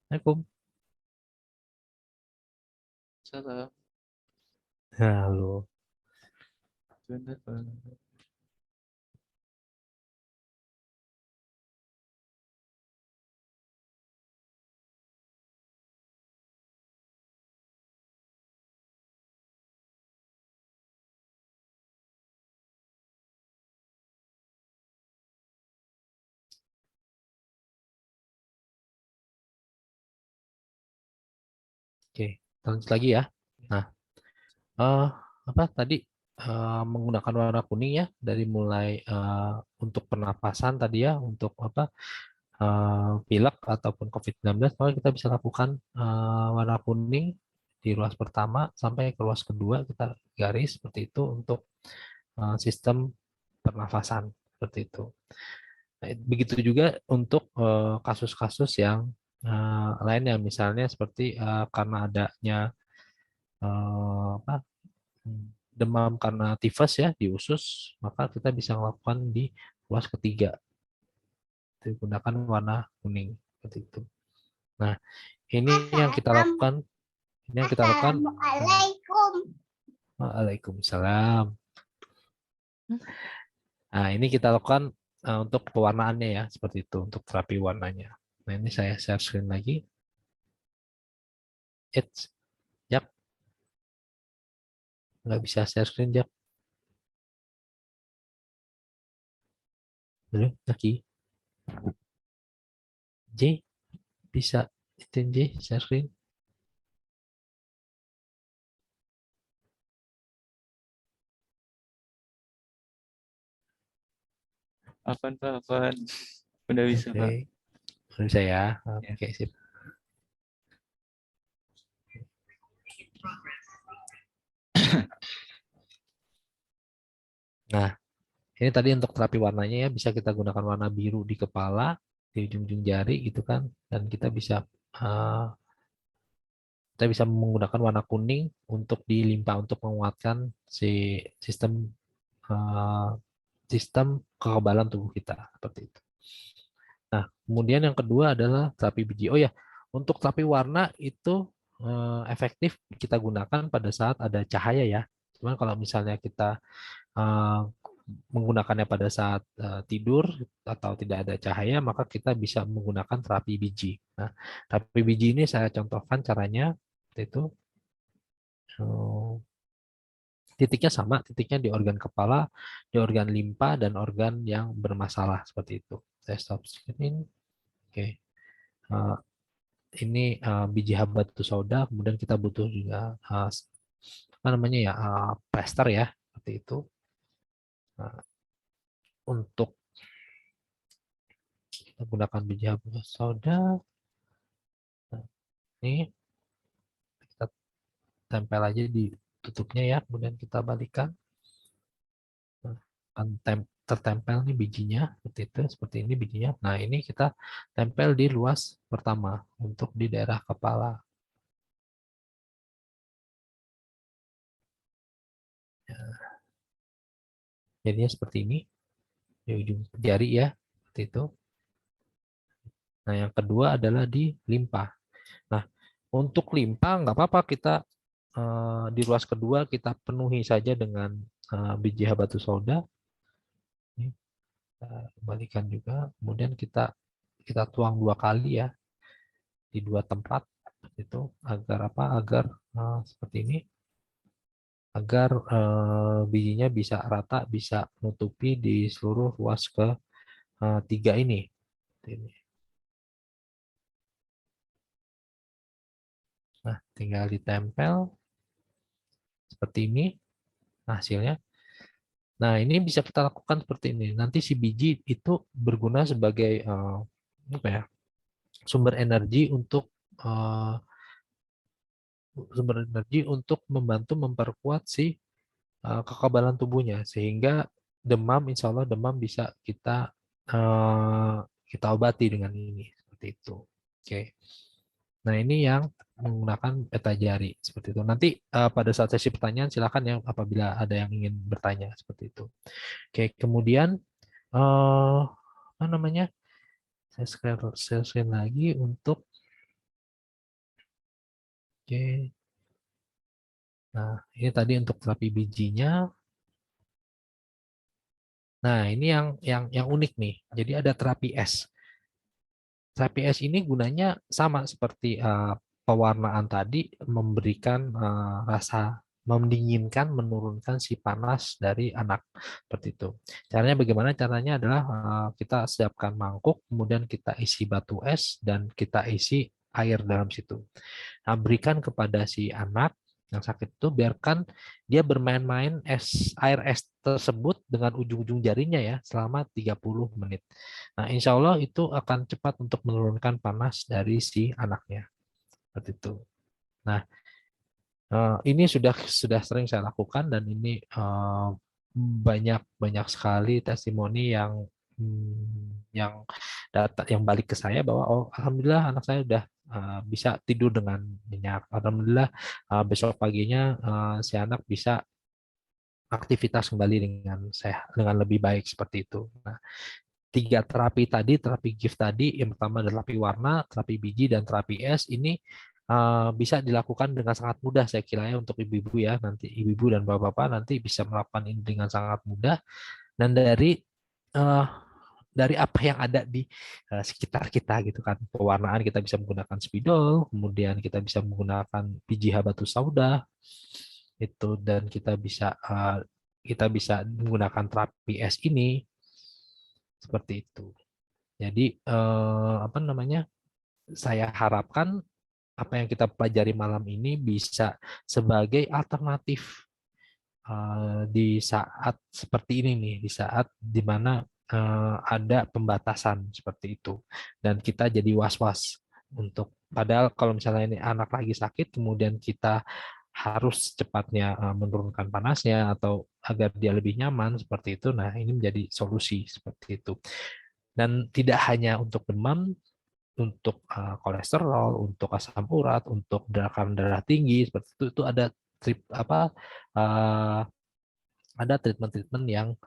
Assalamualaikum. Salam. Halo. Oke, lanjut lagi ya. Nah, eh, apa tadi menggunakan warna kuning ya dari mulai untuk pernapasan tadi ya, untuk apa pilek ataupun COVID-19, maka kita bisa lakukan warna kuning di ruas pertama sampai ke ruas kedua kita garis seperti itu untuk sistem pernafasan seperti itu. Nah, begitu juga untuk kasus-kasus yang lainnya, misalnya seperti karena adanya apa demam karena tifus ya di usus, maka kita bisa melakukan di ruas ketiga menggunakan warna kuning seperti itu. Nah, ini yang kita lakukan, ini yang kita lakukan. Assalamualaikum. Waalaikumsalam. Nah, ini kita lakukan untuk pewarnaannya ya, seperti itu untuk terapi warnanya. Nah, ini saya share screen lagi. Jak, nggak bisa share screen, Jak. Belum, lagi. J, bisa itu J, share screen. Apaan Pak? Apaan? Udah bisa Pak. Oke, bisa ya. Ya. Oke, sip. Nah, ini tadi untuk terapi warnanya ya, bisa kita gunakan warna biru di kepala, di ujung-ujung jari gitu kan, dan uh, kita bisa menggunakan warna kuning untuk di limpa untuk menguatkan si sistem uh, sistem kekebalan tubuh kita seperti itu. Nah, kemudian yang kedua adalah terapi biji. Oh ya, untuk terapi warna itu efektif kita gunakan pada saat ada cahaya ya. Cuman kalau misalnya kita uh, menggunakannya pada saat tidur atau tidak ada cahaya, maka kita bisa menggunakan terapi biji. Nah, terapi biji ini saya contohkan caranya, itu titiknya sama, titiknya di organ kepala, di organ limpa, dan organ yang bermasalah seperti itu. Saya stop screen. Oke. Uh, ini biji habatus sauda, kemudian kita butuh juga apa namanya ya, plester ya, seperti itu. Nah, untuk kita gunakan biji habatus sauda. Nah, ini kita tempel aja di tutupnya ya, kemudian kita balikan. Nah, akan tertempel nih bijinya seperti ini bijinya. Nah, ini kita tempel di luas pertama untuk di daerah kepala. Jadinya seperti ini di ujung jari ya, seperti itu. Nah, yang kedua adalah di limpa. Nah, untuk limpa nggak apa-apa kita di ruas kedua kita penuhi saja dengan biji habatus sauda. Ini kita kembalikan juga, kemudian kita tuang 2 kali ya di 2 tempat itu agar apa? Agar seperti ini, agar bijinya bisa rata, bisa menutupi di seluruh ruas ke 3 ini. Nah, tinggal ditempel seperti ini hasilnya. Nah, ini bisa kita lakukan seperti ini. Nanti si biji itu berguna sebagai apa ya, sumber energi untuk uh, membantu memperkuat si kekebalan tubuhnya, sehingga demam, insya Allah demam bisa uh, kita obati dengan ini seperti itu. Oke. Nah, ini yang menggunakan peta jari seperti itu. Nanti pada saat sesi pertanyaan silakan ya apabila ada yang ingin bertanya seperti itu. Oke, kemudian apa namanya? Saya share screen lagi untuk Oke. Nah, ini tadi untuk terapi bijinya. Nah, ini yang unik nih. Jadi ada terapi es. Terapi es ini gunanya sama seperti pewarnaan tadi, memberikan rasa mendinginkan, menurunkan si panas dari anak seperti itu. Caranya bagaimana? Caranya adalah kita siapkan mangkuk, kemudian kita isi batu es dan kita isi air dalam situ. Nah, berikan kepada si anak yang sakit itu, biarkan dia bermain-main air es tersebut dengan ujung-ujung jarinya ya selama 30 menit. Nah, insya Allah itu akan cepat untuk menurunkan panas dari si anaknya. Seperti itu. Nah, ini sudah sering saya lakukan dan ini banyak banyak sekali testimoni yang data yang balik ke saya bahwa oh alhamdulillah anak saya udah bisa tidur dengan nyenyak. Alhamdulillah besok paginya si anak bisa aktivitas kembali dengan sehat, dengan lebih baik seperti itu. Nah, tiga terapi tadi, terapi gift tadi, yang pertama adalah terapi warna, terapi biji, dan terapi es, ini bisa dilakukan dengan sangat mudah saya kira ya untuk ibu-ibu ya, nanti ibu-ibu dan bapak-bapak nanti bisa melakukan ini dengan sangat mudah, dan uh, dari apa yang ada di sekitar kita gitu kan. Pewarnaan kita bisa menggunakan spidol, kemudian kita bisa menggunakan biji habatus sauda, itu dan kita bisa menggunakan terapi es ini seperti itu. Jadi apa namanya? Saya harapkan apa yang kita pelajari malam ini bisa sebagai alternatif di saat seperti ini nih, di saat di mana ada pembatasan seperti itu dan kita jadi was-was untuk padahal kalau misalnya ini anak lagi sakit kemudian kita harus cepatnya menurunkan panasnya atau agar dia lebih nyaman seperti itu. Nah, ini menjadi solusi seperti itu. Dan tidak hanya untuk demam, untuk kolesterol, untuk asam urat, untuk tekanan darah tinggi seperti itu ada uh, ada treatment-treatment yang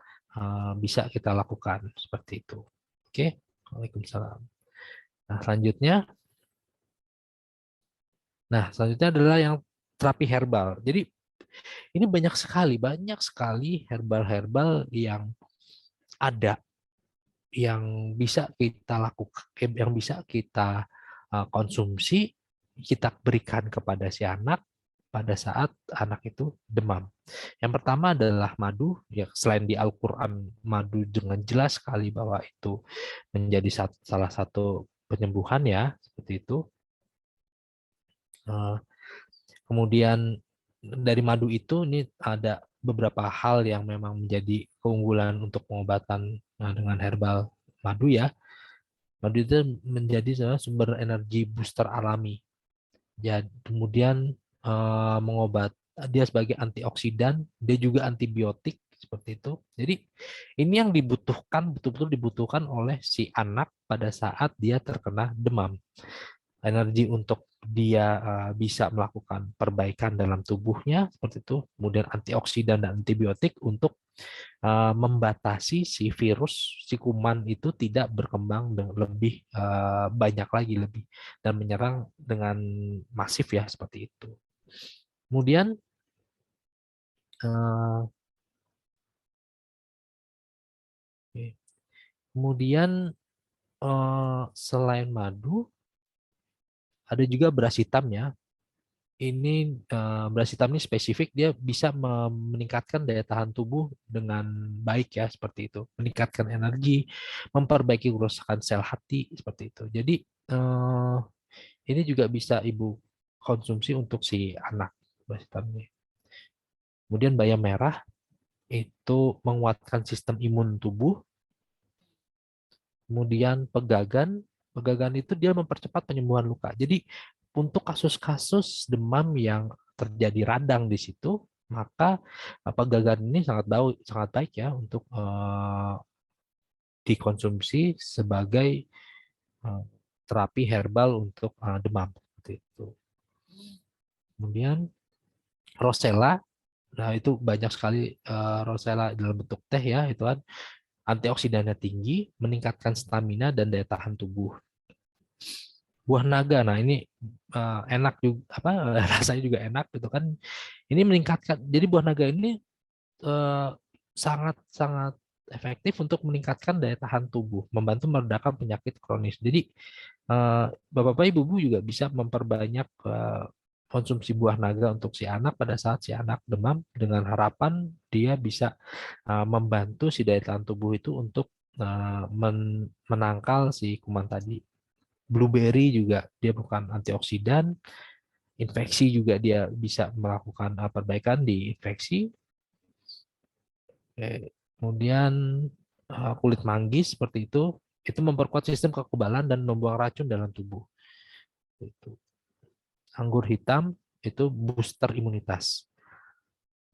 bisa kita lakukan seperti itu. Oke, Waalaikumsalam. Nah, selanjutnya adalah yang terapi herbal. Jadi ini banyak sekali herbal-herbal yang ada yang bisa kita lakukan, yang bisa kita konsumsi, kita berikan kepada si anak pada saat anak itu demam. Yang pertama adalah madu, ya selain di Al-Quran madu dengan jelas sekali bahwa itu menjadi salah satu penyembuhan ya, seperti itu. Kemudian dari madu itu ini ada beberapa hal yang memang menjadi keunggulan untuk pengobatan dengan herbal madu ya. Madu itu menjadi salah sumber energi booster alami. Jadi kemudian mengobat dia sebagai antioksidan, dia juga antibiotik seperti itu. Jadi ini yang dibutuhkan betul-betul dibutuhkan oleh si anak pada saat dia terkena demam. Energi untuk dia bisa melakukan perbaikan dalam tubuhnya seperti itu. Kemudian antioksidan dan antibiotik untuk membatasi si virus, si kuman itu tidak berkembang lebih banyak lagi lebih dan menyerang dengan masif ya seperti itu. Kemudian eh, kemudian selain madu ada juga beras hitam ya. Ini beras hitam ini spesifik dia bisa meningkatkan daya tahan tubuh dengan baik ya seperti itu, meningkatkan energi, memperbaiki kerusakan sel hati seperti itu. Jadi ini juga bisa ibu konsumsi untuk si anak beras hitam ini. Kemudian bayam merah itu menguatkan sistem imun tubuh. Kemudian pegagan itu dia mempercepat penyembuhan luka. Jadi untuk kasus-kasus demam yang terjadi radang di situ, maka pegagan ini sangat baik ya untuk dikonsumsi sebagai terapi herbal untuk demam seperti itu. Kemudian rosella, nah itu banyak sekali rosella dalam bentuk teh ya, itu kan antioksidannya tinggi, meningkatkan stamina dan daya tahan tubuh. buah naga. Nah, ini enak juga apa rasanya juga enak gitu kan. Ini meningkatkan. Jadi buah naga ini sangat sangat efektif untuk meningkatkan daya tahan tubuh, membantu meredakan penyakit kronis. Jadi Bapak-bapak, Ibu-ibu juga bisa memperbanyak konsumsi buah naga untuk si anak pada saat si anak demam dengan harapan dia bisa membantu si daya tahan tubuh itu untuk menangkal si kuman tadi. Blueberry juga dia bukan antioksidan, infeksi juga dia bisa melakukan perbaikan di infeksi. Kemudian kulit manggis seperti itu memperkuat sistem kekebalan dan membuang racun dalam tubuh. Itu. Anggur hitam itu booster imunitas.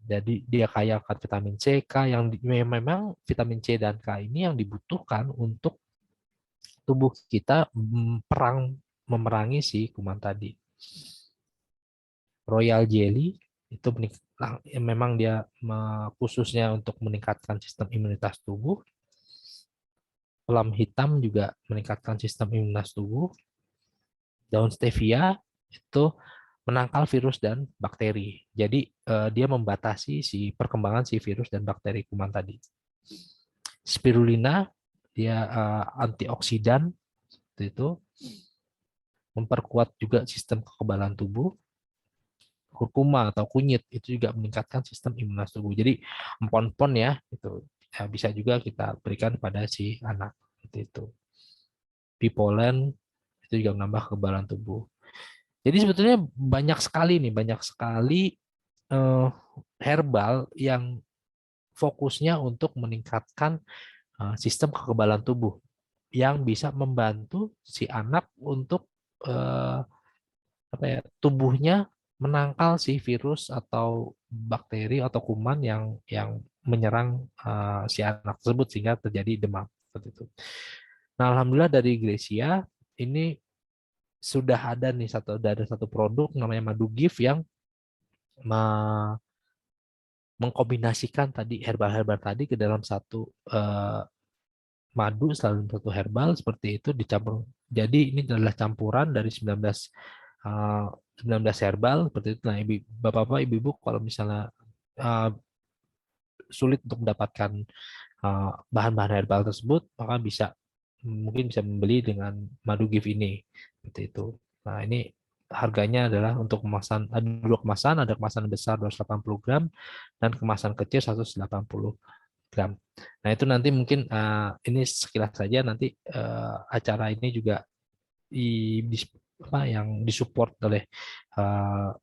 Jadi dia kaya akan vitamin C, K yang memang vitamin C dan K ini yang dibutuhkan untuk tubuh kita memerangi si kuman tadi. Royal jelly itu memang dia khususnya untuk meningkatkan sistem imunitas tubuh. Plum hitam juga meningkatkan sistem imunitas tubuh. Daun stevia itu menangkal virus dan bakteri. Jadi dia membatasi si perkembangan si virus dan bakteri kuman tadi. Spirulina dia antioksidan itu memperkuat juga sistem kekebalan tubuh. Kurkuma atau kunyit itu juga meningkatkan sistem imunitas tubuh. Jadi empon-empon ya itu ya, bisa juga kita berikan pada si anak seperti itu. Pea pollen itu juga menambah kekebalan tubuh. Jadi sebetulnya banyak sekali nih, banyak sekali herbal yang fokusnya untuk meningkatkan sistem kekebalan tubuh yang bisa membantu si anak untuk apa ya, tubuhnya menangkal si virus atau bakteri atau kuman yang menyerang si anak tersebut sehingga terjadi demam seperti itu. Nah, alhamdulillah dari Gracia ini sudah ada nih ada satu produk namanya Madu Gift yang mengkombinasikan tadi herbal-herbal tadi ke dalam satu madu dalam satu herbal seperti itu dicampur. Jadi ini adalah campuran dari 19 herbal seperti itu. Nah, Bapak-bapak, Ibu-ibu kalau misalnya uh, sulit untuk mendapatkan bahan-bahan herbal tersebut, maka mungkin bisa membeli dengan madu gift ini seperti itu. Nah, ini harganya adalah untuk kemasan ada dua kemasan, ada kemasan besar 280 gram dan kemasan kecil 180 gram. Nah, itu nanti mungkin ini sekilas saja nanti acara ini juga yang disupport oleh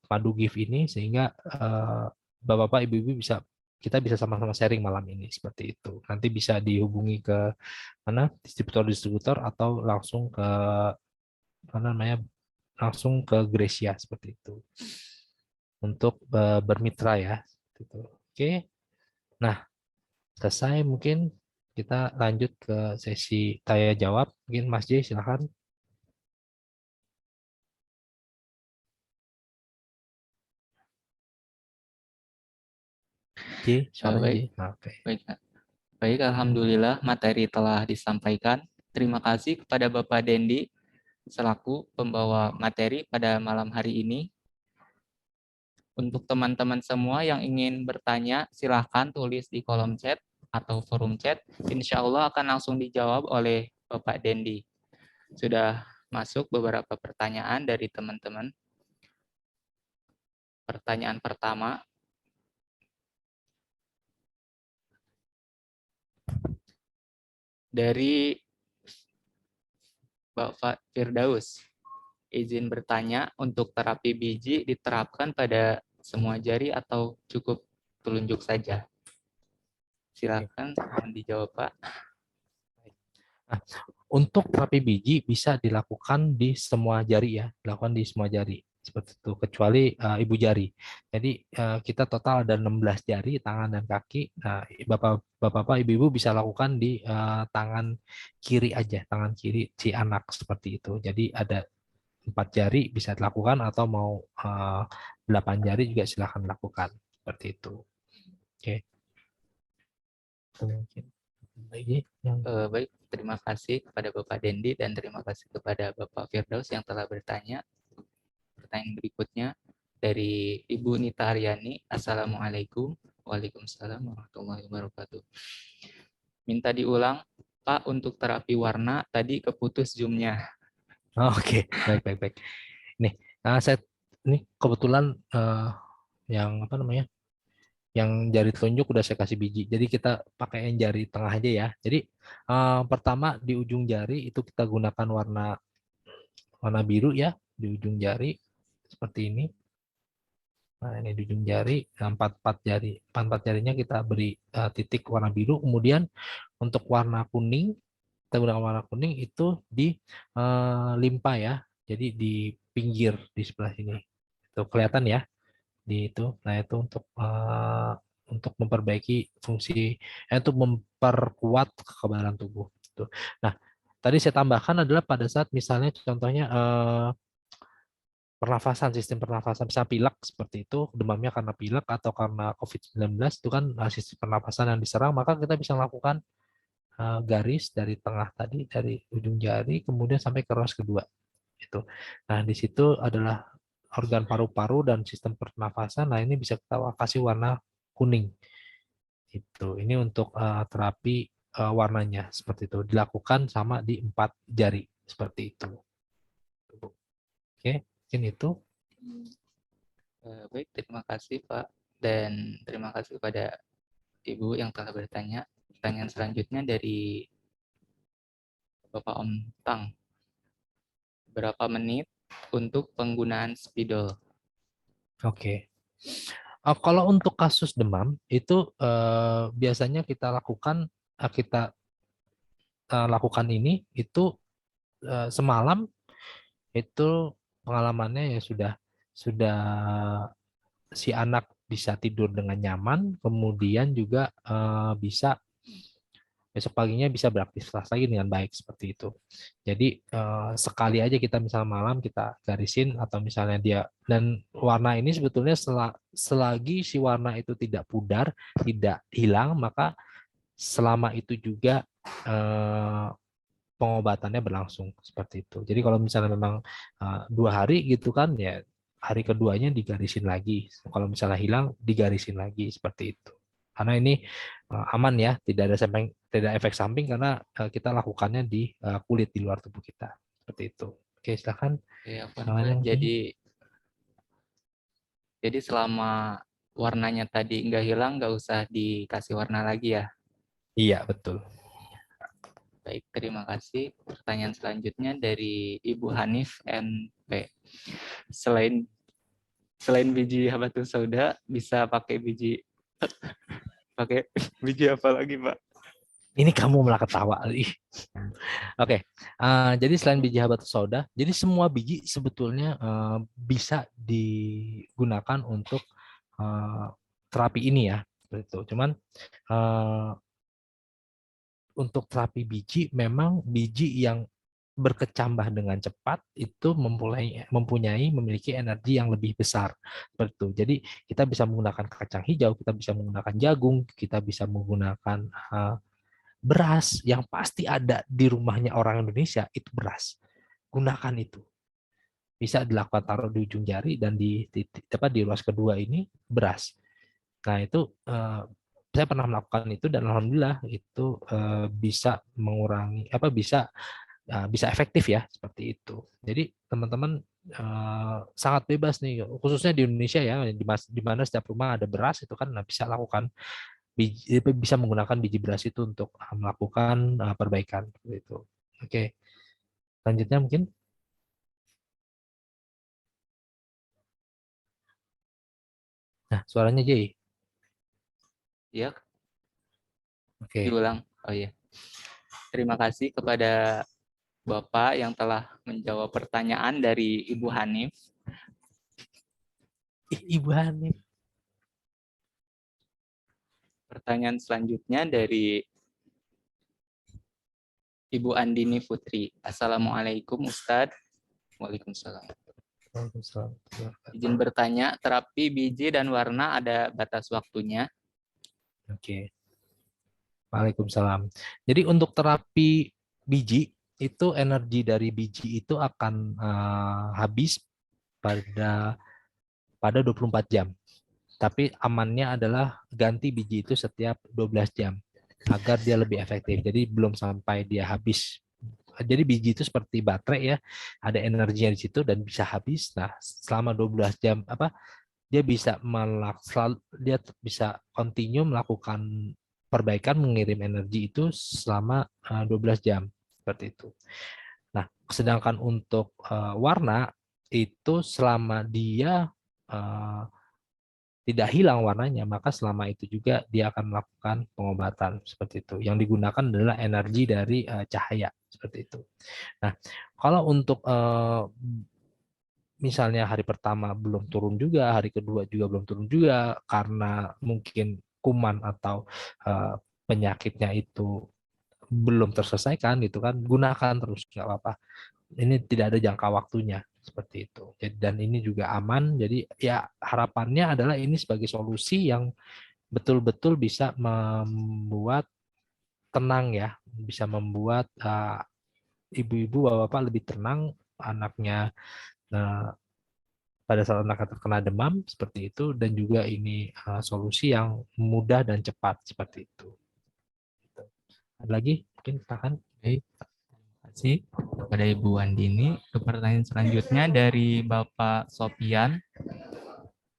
Madu Gift ini sehingga Bapak-bapak Ibu-ibu kita bisa sama-sama sharing malam ini seperti itu. Nanti bisa dihubungi ke mana distributor-distributor atau langsung ke mana namanya langsung ke Gracia seperti itu untuk bermitra ya. Gitu. Oke. Nah, selesai mungkin kita lanjut ke sesi tanya jawab. Mungkin Mas J silakan. J, suaranya J. Baik, Nah, oke. baik, baik. Alhamdulillah materi telah disampaikan. Terima kasih kepada Bapak Dendi selaku pembawa materi pada malam hari ini. Untuk teman-teman semua yang ingin bertanya, silahkan tulis di kolom chat atau forum chat. Insya Allah akan langsung dijawab oleh Bapak Dendi. Sudah masuk beberapa pertanyaan dari teman-teman. Pertanyaan pertama, dari Bapak Firdaus. Izin bertanya, untuk terapi biji diterapkan pada semua jari atau cukup telunjuk saja? Silakan dijawab, Pak. Nah, untuk terapi biji bisa dilakukan di semua jari ya, dilakukan di semua jari seperti itu kecuali ibu jari. Jadi kita total ada 16 jari tangan dan kaki. Nah, Bapak-bapak, Ibu-ibu bisa lakukan di tangan kiri aja, tangan kiri si anak seperti itu. Jadi ada 4 jari bisa dilakukan atau mau 8 jari juga silakan lakukan seperti itu. Oke. Mungkin lagi yang Baik, terima kasih kepada Bapak Dendi dan terima kasih kepada Bapak Firdaus yang telah bertanya. Pertanyaan berikutnya dari Ibu Nita Haryani. Assalamualaikum. Waalaikumsalam warahmatullahi wabarakatuh. Minta diulang, Pak, untuk terapi warna tadi keputus Zoom-nya. Oke, baik. Nih, saya ini kebetulan yang apa namanya? Yang jari telunjuk udah saya kasih biji. Jadi kita pakai yang jari tengah aja ya. Jadi pertama di ujung jari itu kita gunakan warna biru ya di ujung jari seperti ini. Nah, ini di ujung jari, empat jarinya kita beri titik warna biru. Kemudian untuk warna kuning, kita gunakan warna kuning itu di limpa ya. Jadi di pinggir di sebelah sini. Itu kelihatan ya di itu. Nah, itu untuk memperbaiki fungsi, untuk memperkuat kekebalan tubuh. Nah, tadi saya tambahkan adalah pada saat misalnya contohnya pernafasan, sistem pernafasan bisa pilek seperti itu, demamnya karena pilek atau karena COVID-19 itu kan sistem pernafasan yang diserang, maka kita bisa melakukan garis dari tengah tadi, dari ujung jari kemudian sampai ke ruas kedua itu. Nah, di situ adalah organ paru-paru dan sistem pernafasan. Nah, ini bisa kita kasih warna kuning. Itu. Ini untuk terapi warnanya seperti itu. Dilakukan sama di 4 jari seperti itu. Oke, mungkin itu. Baik, terima kasih Pak. Dan terima kasih kepada Ibu yang telah bertanya. Pertanyaan selanjutnya dari Bapak Om Tang. Berapa menit untuk penggunaan spidol? Oke. Kalau untuk kasus demam itu biasanya kita lakukan ini itu semalam itu pengalamannya ya sudah si anak bisa tidur dengan nyaman, kemudian juga bisa besok paginya bisa beraktivitas lagi dengan baik seperti itu. Jadi sekali aja kita misal malam kita garisin atau misalnya dia, dan warna ini sebetulnya selagi si warna itu tidak pudar, tidak hilang, maka selama itu juga pengobatannya berlangsung seperti itu. Jadi kalau misalnya memang 2 hari gitu kan ya, hari keduanya digarisin lagi. Kalau misalnya hilang digarisin lagi seperti itu. Karena ini aman ya, tidak efek samping karena kita lakukannya di kulit di luar tubuh kita seperti itu. Oke, silakan. Ya, Yang lain mungkin. jadi selama warnanya tadi nggak hilang, nggak usah dikasih warna lagi ya. Iya betul. Baik, terima kasih. Pertanyaan selanjutnya dari Ibu Hanif MP. Selain biji habatus sauda, bisa pakai biji apa lagi, Pak? Ini kamu malah ketawa. Oke, jadi selain biji habatus sauda, jadi semua biji sebetulnya bisa digunakan untuk terapi ini ya, seperti itu. Cuman untuk terapi biji, memang biji yang berkecambah dengan cepat itu memiliki energi yang lebih besar seperti itu. Jadi kita bisa menggunakan kacang hijau, kita bisa menggunakan jagung, kita bisa menggunakan beras yang pasti ada di rumahnya orang Indonesia itu beras. Gunakan itu. Bisa dilakukan taruh di ujung jari dan di ruas kedua ini beras. Nah, itu saya pernah melakukan itu dan alhamdulillah itu bisa mengurangi bisa efektif ya seperti itu. Jadi teman-teman sangat bebas nih khususnya di Indonesia ya di mana setiap rumah ada beras itu kan bisa lakukan bisa menggunakan biji beras itu untuk melakukan perbaikan itu. Oke. Selanjutnya mungkin. Nah, suaranya Jay. Ya, Oke. diulang. Oh iya. Terima kasih kepada Bapak yang telah menjawab pertanyaan dari Ibu Hanif. Ibu Hanif. Pertanyaan selanjutnya dari Ibu Andini Putri. Assalamualaikum Ustadz. Waalaikumsalam. Izin bertanya, terapi biji dan warna ada batas waktunya? Oke. Waalaikumsalam. Jadi untuk terapi biji itu, energi dari biji itu akan habis pada 24 jam. Tapi amannya adalah ganti biji itu setiap 12 jam agar dia lebih efektif. Jadi belum sampai dia habis. Jadi biji itu seperti baterai ya, ada energinya di situ dan bisa habis. Nah, selama 12 jam dia bisa dia bisa continue melakukan perbaikan, mengirim energi itu selama 12 jam seperti itu. Nah, sedangkan untuk warna itu selama dia eh, tidak hilang warnanya, maka selama itu juga dia akan melakukan pengobatan seperti itu. Yang digunakan adalah energi dari cahaya seperti itu. Nah, kalau untuk misalnya hari pertama belum turun juga, hari kedua juga belum turun juga karena mungkin kuman atau penyakitnya itu belum terselesaikan gitu kan, gunakan terus nggak apa-apa. Ini tidak ada jangka waktunya seperti itu. Dan ini juga aman. Jadi ya harapannya adalah ini sebagai solusi yang betul-betul bisa membuat tenang ya, bisa membuat ibu-ibu, bapak-bapak lebih tenang anaknya pada saat anak terkena demam seperti itu, dan juga ini solusi yang mudah dan cepat seperti itu. Ada lagi mungkin tahan. Baik, terima kasih kepada Ibu Andini. Ke pertanyaan selanjutnya dari Bapak Sopian.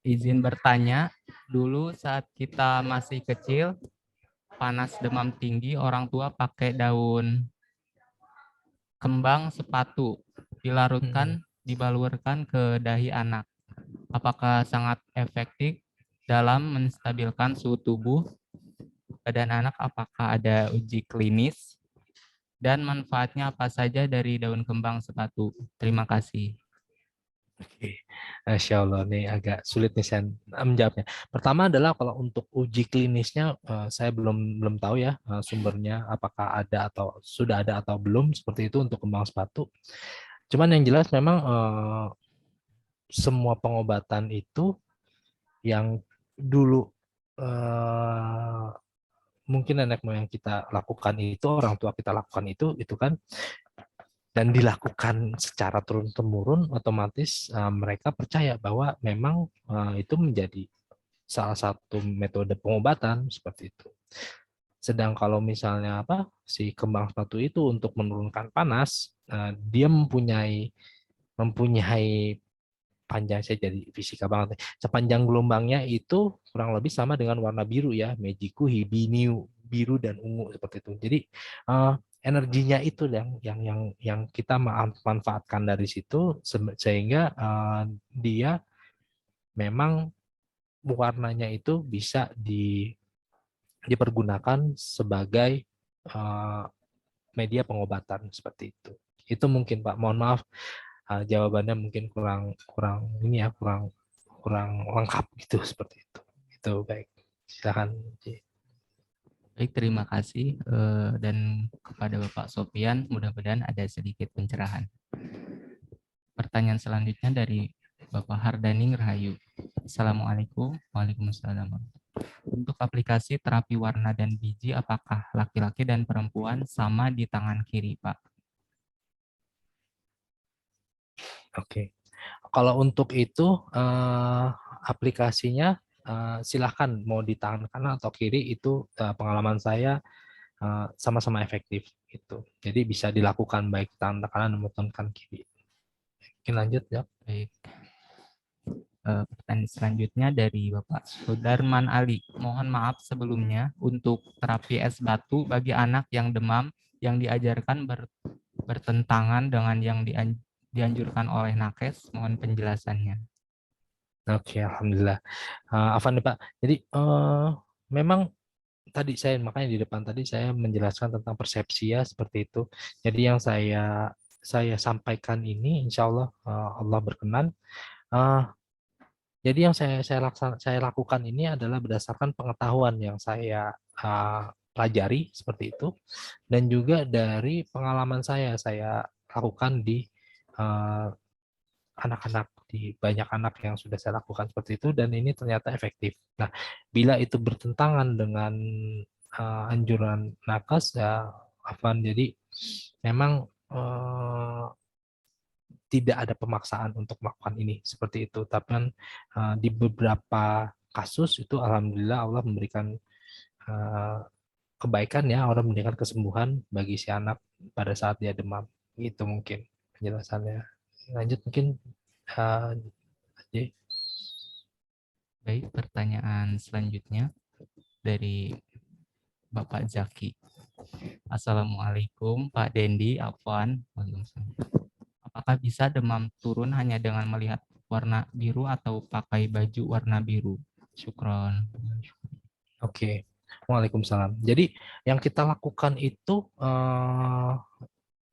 Izin bertanya, dulu saat kita masih kecil, panas demam tinggi, orang tua pakai daun kembang sepatu, dilarutkan, dibalurkan ke dahi anak. Apakah sangat efektif dalam menstabilkan suhu tubuh badan anak? Apakah ada uji klinis? Dan manfaatnya apa saja dari daun kembang sepatu? Terima kasih. Oke, Masya Allah nih agak sulit nih saya menjawabnya. Pertama adalah kalau untuk uji klinisnya saya belum belum tahu ya sumbernya, apakah ada atau sudah ada atau belum seperti itu untuk kembang sepatu. Cuman yang jelas memang semua pengobatan itu yang dulu eh, mungkin nenek moyang kita lakukan itu, orang tua kita lakukan itu kan, dan dilakukan secara turun-temurun, otomatis mereka percaya bahwa memang itu menjadi salah satu metode pengobatan seperti itu. Sedang kalau misalnya si kembang sepatu itu untuk menurunkan panas, dia mempunyai panjang, saya jadi fisika banget. Sepanjang gelombangnya itu kurang lebih sama dengan warna biru ya, Mejiku, Hibiniu, biru dan ungu seperti itu. Jadi uh, energinya itu yang kita manfaatkan dari situ sehingga dia memang warnanya itu bisa dipergunakan sebagai uh, media pengobatan seperti itu. Itu mungkin Pak. Mohon maaf jawabannya mungkin kurang kurang ini ya, kurang kurang lengkap gitu seperti itu. Itu baik. Silakan. Baik, terima kasih. Dan kepada Bapak Sopian, mudah-mudahan ada sedikit pencerahan. Pertanyaan selanjutnya dari Bapak Hardaning Rahayu. Assalamualaikum. Waalaikumsalam. Untuk aplikasi terapi warna dan biji, apakah laki-laki dan perempuan sama di tangan kiri, Pak? Oke. Kalau untuk itu aplikasinya silahkan mau di tangan kanan atau kiri, itu pengalaman saya sama-sama efektif gitu. Jadi bisa dilakukan baik tangan kanan maupun tangan kiri. Mungkin lanjut ya. Baik. Pertanyaan selanjutnya dari Bapak Sudarman Ali. Mohon maaf sebelumnya untuk terapi es batu bagi anak yang demam yang diajarkan bertentangan dengan yang dianjurkan oleh nakes. Mohon penjelasannya. Oke, alhamdulillah. Afan nih Pak. Jadi memang tadi saya, makanya di depan tadi saya menjelaskan tentang persepsi ya seperti itu. Jadi yang saya sampaikan ini, insya Allah Allah berkenan. Eh, jadi yang saya lakukan ini adalah berdasarkan pengetahuan yang saya pelajari seperti itu, dan juga dari pengalaman saya lakukan di eh, anak-anak, di banyak anak yang sudah saya lakukan seperti itu, dan ini ternyata efektif. Nah, bila itu bertentangan dengan anjuran nakes ya, Afan. Jadi memang tidak ada pemaksaan untuk melakukan ini seperti itu. Tapi kan di beberapa kasus itu alhamdulillah Allah memberikan eh, kebaikan ya, Allah memberikan kesembuhan bagi si anak pada saat dia demam. Itu mungkin penjelasannya. Lanjut mungkin J. Baik, pertanyaan selanjutnya dari Bapak Zaki. Assalamualaikum Pak Dendi, Afwan. Waalaikumsalam. Apakah bisa demam turun hanya dengan melihat warna biru atau pakai baju warna biru? Syukron. Oke. Waalaikumsalam. Jadi yang kita lakukan itu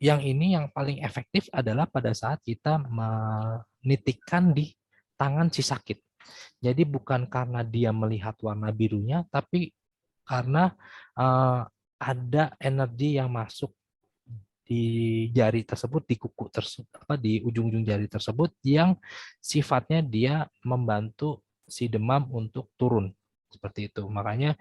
yang ini yang paling efektif adalah pada saat kita menitikkan di tangan si sakit. Jadi bukan karena dia melihat warna birunya, tapi karena ada energi yang masuk di jari tersebut, di kuku tersebut, di ujung-ujung jari tersebut yang sifatnya dia membantu si demam untuk turun seperti itu. Makanya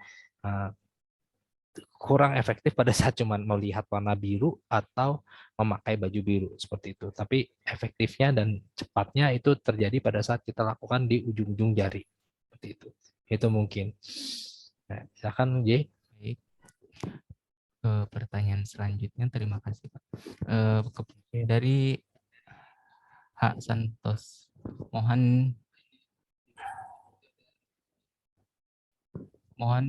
kurang efektif pada saat cuma melihat warna biru atau memakai baju biru seperti itu. Tapi efektifnya dan cepatnya itu terjadi pada saat kita lakukan di ujung-ujung jari seperti itu. Itu mungkin. Nah, silakan J. Baik. Ke pertanyaan selanjutnya, terima kasih Pak. Dari Hak Santos, mohon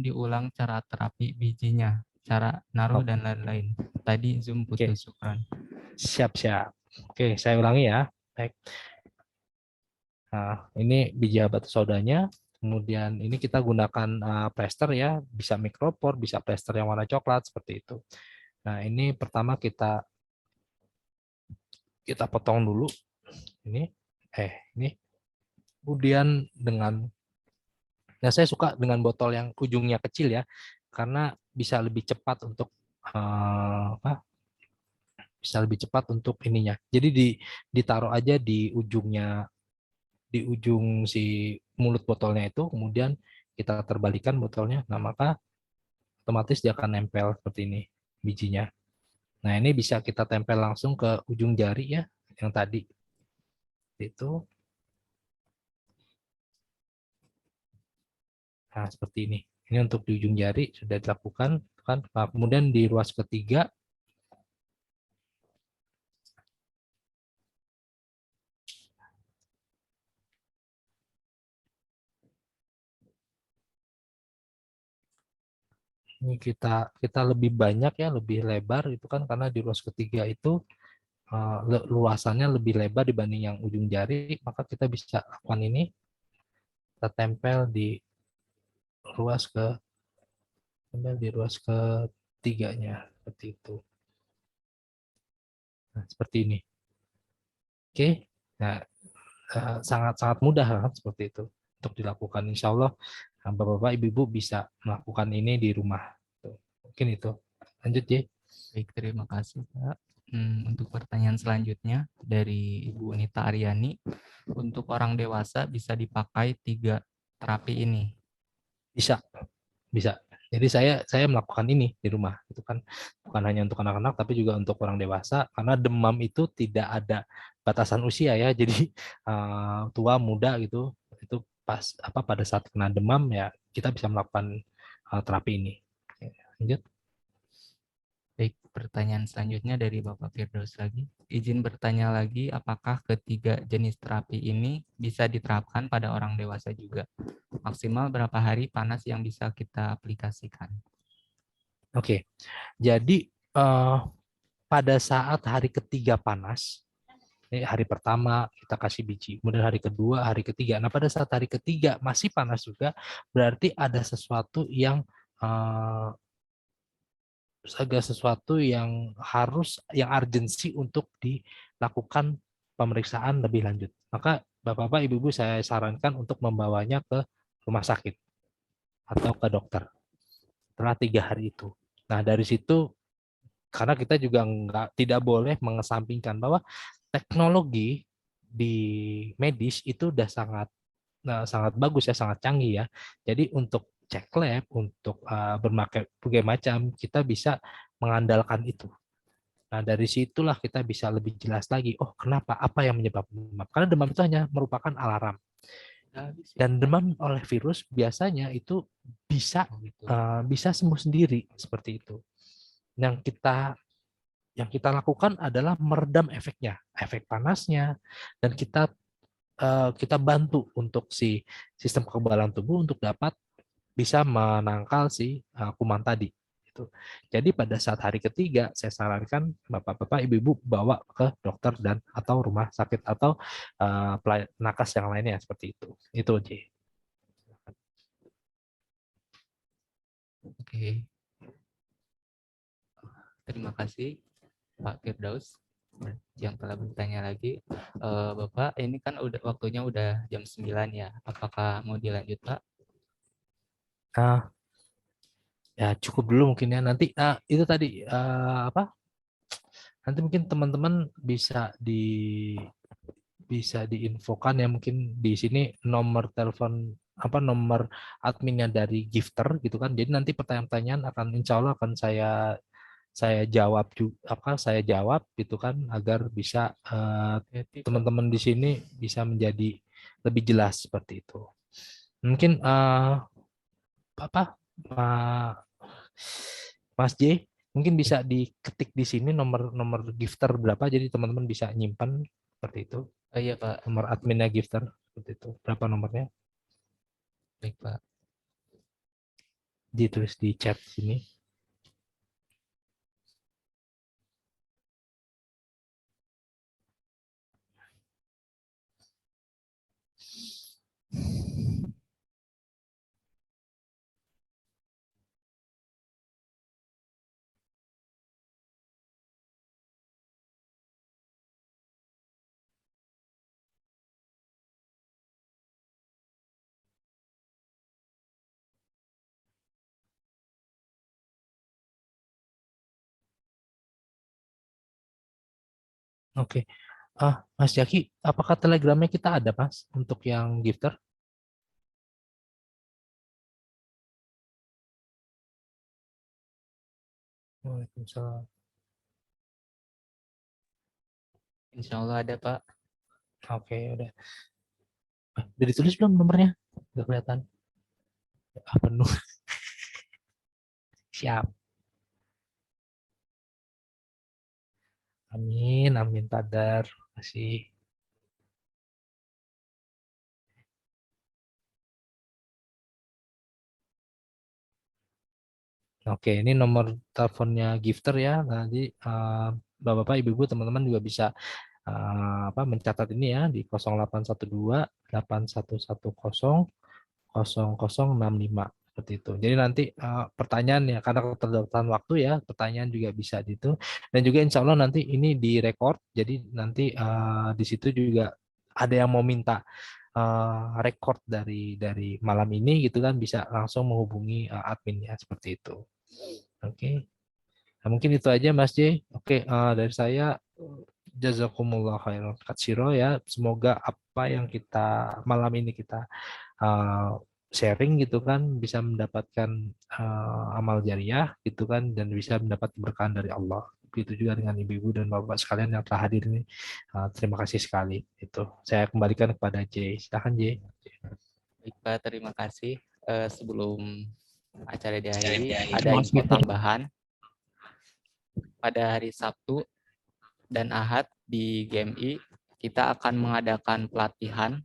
diulang cara terapi bijinya, cara naruh dan lain-lain. Tadi Zoom putus, syukran. Siap-siap. Oke, saya ulangi ya. Baik. Nah, ini biji batu sodanya. Kemudian ini kita gunakan plester ya, bisa mikropor, bisa plester yang warna coklat seperti itu. Nah, ini pertama kita potong dulu. Ini kemudian nah saya suka dengan botol yang ujungnya kecil ya, karena bisa lebih cepat untuk bisa lebih cepat untuk ininya. Jadi ditaruh aja di ujungnya, di ujung si mulut botolnya itu, kemudian kita terbalikan botolnya. Nah, maka otomatis dia akan nempel seperti ini bijinya. Nah, ini bisa kita tempel langsung ke ujung jari ya, yang tadi itu. Nah, seperti ini. Ini untuk di ujung jari sudah dilakukan kan. Nah, kemudian di ruas ketiga ini kita lebih banyak ya, lebih lebar itu kan, karena di ruas ketiga itu luasannya lebih lebar dibanding yang ujung jari, maka kita bisa lakukan ini, kita tempel di ruas ketiganya seperti itu. Nah, seperti ini. Oke. Nah, sangat-sangat mudah kan seperti itu untuk dilakukan. Insya Allah Bapak-bapak, Ibu-ibu bisa melakukan ini di rumah. Mungkin itu. Lanjut ya. Baik, terima kasih Pak. Untuk pertanyaan selanjutnya dari Ibu Nita Aryani, untuk orang dewasa bisa dipakai 3 terapi ini? Bisa, bisa. Jadi saya melakukan ini di rumah. Itu kan bukan hanya untuk anak-anak, tapi juga untuk orang dewasa. Karena demam itu tidak ada batasan usia ya. Jadi tua, muda gitu, itu pada saat kena demam ya kita bisa melakukan terapi ini. Lanjut. Baik, pertanyaan selanjutnya dari Bapak Firdaus lagi. Izin bertanya lagi, apakah ketiga jenis terapi ini bisa diterapkan pada orang dewasa juga? Maksimal berapa hari panas yang bisa kita aplikasikan? Oke, jadi pada saat hari ketiga panas, hari pertama kita kasih biji, kemudian hari kedua, hari ketiga. Nah, pada saat hari ketiga masih panas juga, berarti ada sesuatu yang yang urgensi untuk dilakukan pemeriksaan lebih lanjut. Maka Bapak-bapak, Ibu-ibu saya sarankan untuk membawanya ke rumah sakit atau ke dokter setelah 3 hari itu. Nah, dari situ karena kita juga tidak boleh mengesampingkan bahwa teknologi di medis itu udah sangat bagus ya, sangat canggih ya. Jadi untuk cek lab, untuk berbagai macam, kita bisa mengandalkan itu. Nah, dari situlah kita bisa lebih jelas lagi, oh kenapa, apa yang menyebabkan demam. Karena demam itu hanya merupakan alarm. Dan demam oleh virus biasanya itu bisa bisa sembuh sendiri seperti itu. Yang kita lakukan adalah meredam efeknya, efek panasnya, dan kita bantu untuk si sistem kekebalan tubuh untuk dapat bisa menangkal si kuman tadi. Itu. Jadi pada saat hari ketiga, saya sarankan bapak-bapak, ibu-ibu bawa ke dokter dan atau rumah sakit atau nakes yang lainnya seperti itu. Itu J. Oke, terima kasih Pak Firdaus yang telah bertanya lagi. Bapak, ini kan waktunya udah jam 9 ya. Apakah mau dilanjut, Pak? Nah, ya cukup dulu mungkin ya. Nanti itu tadi apa? Nanti mungkin teman-teman bisa diinfokan ya, mungkin di sini nomor telepon apa nomor adminnya dari Gifter gitu kan. Jadi nanti pertanyaan-pertanyaan akan insya Allah akan saya jawab gitu kan, agar bisa teman-teman di sini bisa menjadi lebih jelas seperti itu. Mungkin apa Mas J mungkin bisa diketik di sini nomor Gifter berapa, jadi teman-teman bisa nyimpan seperti itu. Oh iya, Pak. Nomor adminnya Gifter seperti itu. Berapa nomornya? Baik, Pak. Ditulis di chat sini. Oke. Mas Jaki, apakah telegramnya kita ada, Mas, untuk yang Gifter? Waalaikumsalam. Insya Allah ada, Pak. Oke, udah. Udah ditulis belum nomornya? Nggak kelihatan. Penuh. Siap. Amin, amin Tadar. Masih. Oke, ini nomor teleponnya Gifter ya. Nanti Bapak-bapak, Ibu-ibu, teman-teman juga bisa mencatat ini ya di 0812 8110 0065 seperti itu. Jadi nanti pertanyaan ya, karena keterbatasan waktu ya, pertanyaan juga bisa gitu. Dan juga insya Allah nanti ini direkord, jadi nanti di situ juga ada yang mau minta record dari malam ini gitu kan, bisa langsung menghubungi adminnya seperti itu. Oke. Nah, mungkin itu aja Mas J. Oke, dari saya jazakumullah khairan katsiro ya. Semoga apa yang kita malam ini kita sharing gitu kan bisa mendapatkan amal jariah gitu kan, dan bisa mendapat berkah dari Allah. Begitu juga dengan ibu-ibu dan bapak sekalian yang telah hadir ini. Terima kasih sekali. Itu saya kembalikan kepada J. Silakan J. Baik, Pak. Terima kasih. Sebelum acara diakhiri, ada info tambahan. Pada hari Sabtu dan Ahad di GMI, kita akan mengadakan pelatihan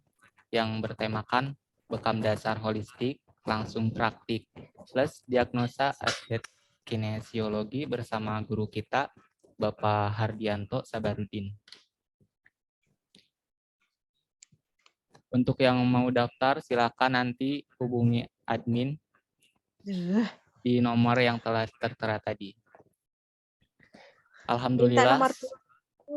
yang bertemakan bekam dasar holistik, langsung praktik, plus diagnosa aspek kinesiologi bersama guru kita, Bapak Hardianto Sabarudin. Untuk yang mau daftar, silakan nanti hubungi admin di nomor yang telah tertera tadi. Alhamdulillah,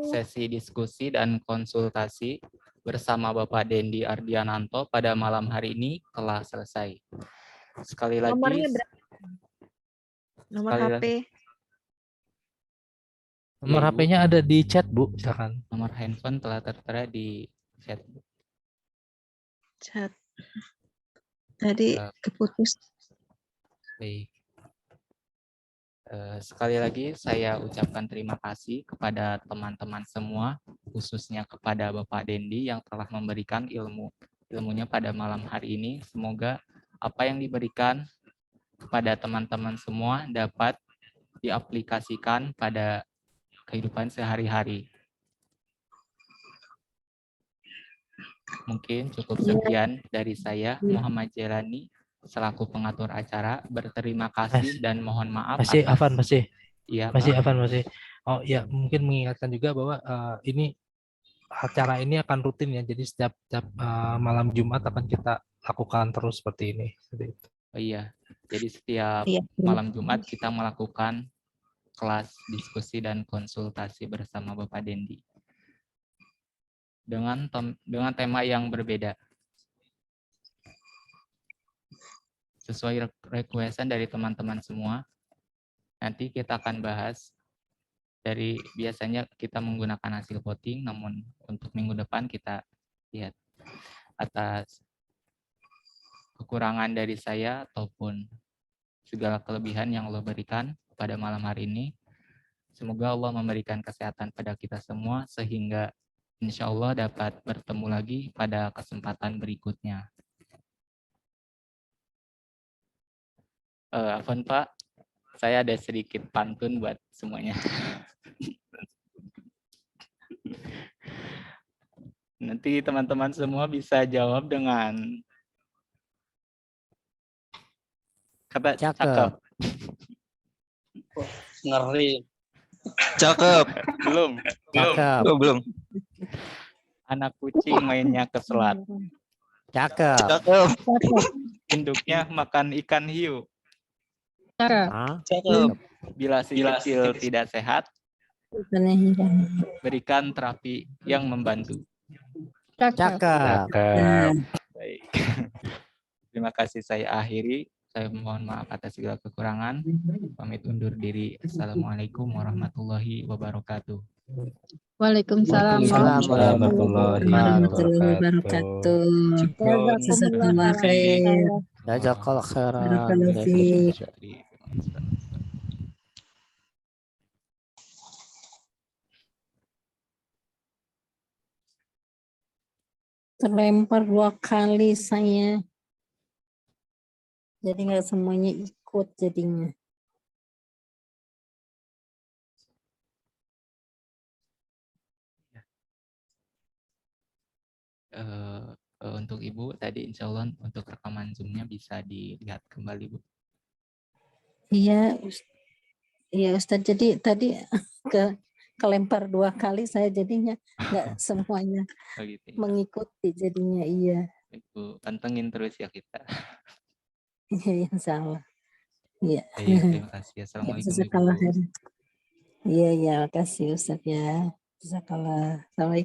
sesi diskusi dan konsultasi bersama Bapak Dendi Ardiananto pada malam hari ini telah selesai. Sekali lagi, nomornya berapa? Nomor HP. Nomor ya, HP-nya ada di chat, Bu. Silakan. Nomor handphone telah tertera di chat. Chat. Tadi keputus. Baik. Sekali lagi saya ucapkan terima kasih kepada teman-teman semua, khususnya kepada Bapak Dendi yang telah memberikan ilmunya pada malam hari ini. Semoga apa yang diberikan kepada teman-teman semua dapat diaplikasikan pada kehidupan sehari-hari. Mungkin cukup sekian dari saya, Muhammad Jelani, selaku pengatur acara. Berterima kasih dan mohon maaf. Masih atas- Afan, masih. Iya, Masih Pak. Afan, masih. Oh ya, mungkin mengingatkan juga bahwa ini acara ini akan rutin ya. Jadi setiap malam Jumat akan kita lakukan terus seperti ini. Seperti itu. Oh iya, jadi setiap Iya. malam Jumat kita melakukan kelas diskusi dan konsultasi bersama Bapak Dendi dengan tema yang berbeda. Sesuai requestan dari teman-teman semua, nanti kita akan bahas dari biasanya kita menggunakan hasil voting, namun untuk minggu depan kita lihat atas kekurangan dari saya ataupun segala kelebihan yang Allah berikan pada malam hari ini. Semoga Allah memberikan kesehatan pada kita semua sehingga insya Allah dapat bertemu lagi pada kesempatan berikutnya. Afwan Pak, saya ada sedikit pantun buat semuanya. Nanti teman-teman semua bisa jawab dengan kata cakep. Ngeri. Cakep. Belum. Oh, belum. Anak kucing mainnya ke selat. Cakep. Cakep. Induknya makan ikan hiu. Hah? Cakep. Bila si kecil tidak sehat, berikan terapi yang membantu. Cakep. Baik. Terima kasih, saya akhiri. Saya mohon maaf atas segala kekurangan. Pamit undur diri. Assalamualaikum warahmatullahi wabarakatuh. Waalaikumsalam warahmatullahi wabarakatuh. Jazakallah khair. Jazakallah khairan. Barakallahu fiik. Terlempar 2 kali saya. Jadi nggak semuanya ikut jadinya. Untuk Ibu tadi insya Allah untuk rekaman Zoom-nya bisa dilihat kembali, Bu. Iya, iya Ustadz. Jadi tadi kelempar 2 kali saya jadinya nggak semuanya Oh, gitu ya. mengikuti jadinya. Iya, Ibu pantengin terus ya kita. iya insya Allah. Iya. Baik, terima kasih. Assalamualaikum, Jazakallah Ibu. khair. Iya, iya, makasih Ustadz ya. Jazakallah. Assalamualaikum.